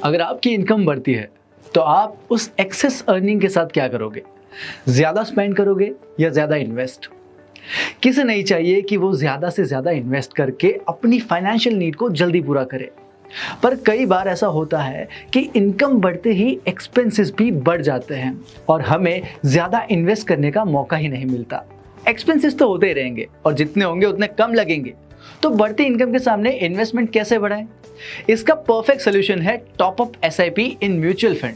अगर आपकी इनकम बढ़ती है तो आप उस एक्सेस अर्निंग के साथ क्या करोगे? ज़्यादा स्पेंड करोगे या ज़्यादा इन्वेस्ट? किसे नहीं चाहिए कि वो ज़्यादा से ज़्यादा इन्वेस्ट करके अपनी फाइनेंशियल नीड को जल्दी पूरा करे। पर कई बार ऐसा होता है कि इनकम बढ़ते ही एक्सपेंसेस भी बढ़ जाते हैं और हमें ज़्यादा इन्वेस्ट करने का मौका ही नहीं मिलता। एक्सपेंसेस तो होते ही रहेंगे और जितने होंगे उतने कम लगेंगे। तो बढ़ती इनकम के सामने इन्वेस्टमेंट कैसे बढ़ाएं? इसका परफेक्ट सोल्यूशन है top up SIP in mutual fund.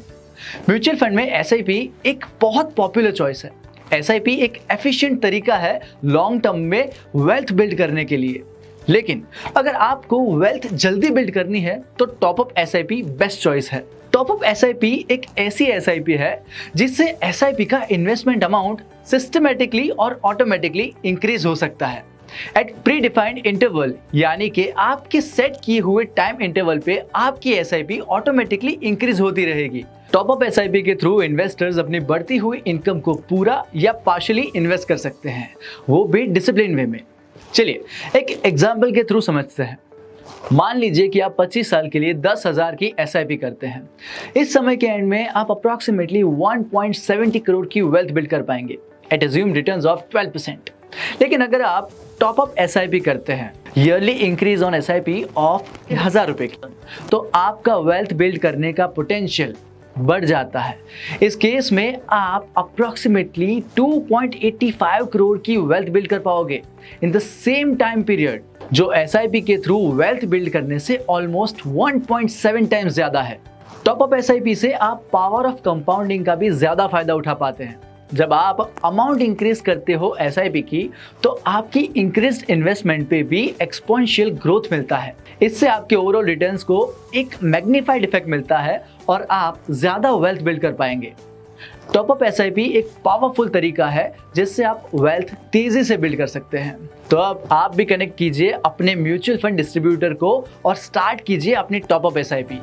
Mutual fund में एसआईपी एक बहुत पॉपुलर चॉइस है। एसआईपी एक एफिशिएंट तरीका है लॉन्ग टर्म में वेल्थ बिल्ड करने के लिए। लेकिन अगर आपको वेल्थ जल्दी बिल्ड करनी है तो top up SIP best choice है। टॉप अप एसआईपी एक ऐसी एसआईपी है जिससे एसआईपी का इन्वेस्टमेंट अमाउंट सिस्टमैटिकली और ऑटोमेटिकली इंक्रीज हो सकता है एट प्री डिफाइंड इंटरवल, यानी कि आपके सेट किए हुए टाइम इंटरवल पे आपकी एसआईपी ऑटोमेटिकली इंक्रीज होती रहेगी। टॉप अप एसआईपी के थ्रू इन्वेस्टर्स अपनी बढ़ती हुई इनकम को पूरा या पार्शियली इन्वेस्ट कर सकते हैं, वो भी डिसिप्लिन वे में। चलिए एक एग्जाम्पल के थ्रू समझते हैं। मान लीजिए कि आप 25 साल के लिए 10,000 की एसआईपी करते हैं। इस समय के एंड में आप अप्रॉक्सीमेटली 1.70 करोड़ की वेल्थ बिल्ड कर पाएंगे एट अज्यूम्ड रिटर्न्स ऑफ 12%। लेकिन अगर आप टॉप अप एसआईपी करते हैं yearly increase on SIP of 1,000 रुपए की, तो आपका वेल्थ बिल्ड करने का पोटेंशियल बढ़ जाता है। इस केस में आप अप्रॉक्सीमेटली 2.85 करोड़ की वेल्थ बिल्ड कर पाओगे in the same time period, जो एसआईपी के थ्रू वेल्थ बिल्ड करने से ऑलमोस्ट 1.7 टाइम्स ज्यादा है। टॉप अप एसआईपी से आप पावर ऑफ कंपाउंडिंग का भी ज्यादा फायदा उठा पाते हैं। जब आप अमाउंट इंक्रीज करते हो एसआईपी की, तो आपकी इंक्रीज्ड इन्वेस्टमेंट पे भी एक्सपोनेंशियल ग्रोथ मिलता है। इससे आपके ओवरऑल रिटर्न्स को एक मैग्नीफाइड इफेक्ट मिलता है और आप ज्यादा वेल्थ बिल्ड कर पाएंगे। टॉप अप एसआईपी एक पावरफुल तरीका है जिससे आप वेल्थ तेजी से बिल्ड कर सकते हैं। तो अब आप भी कनेक्ट कीजिए अपने म्यूचुअल फंड डिस्ट्रीब्यूटर को और स्टार्ट कीजिए अपनी टॉप अप एसआईपी।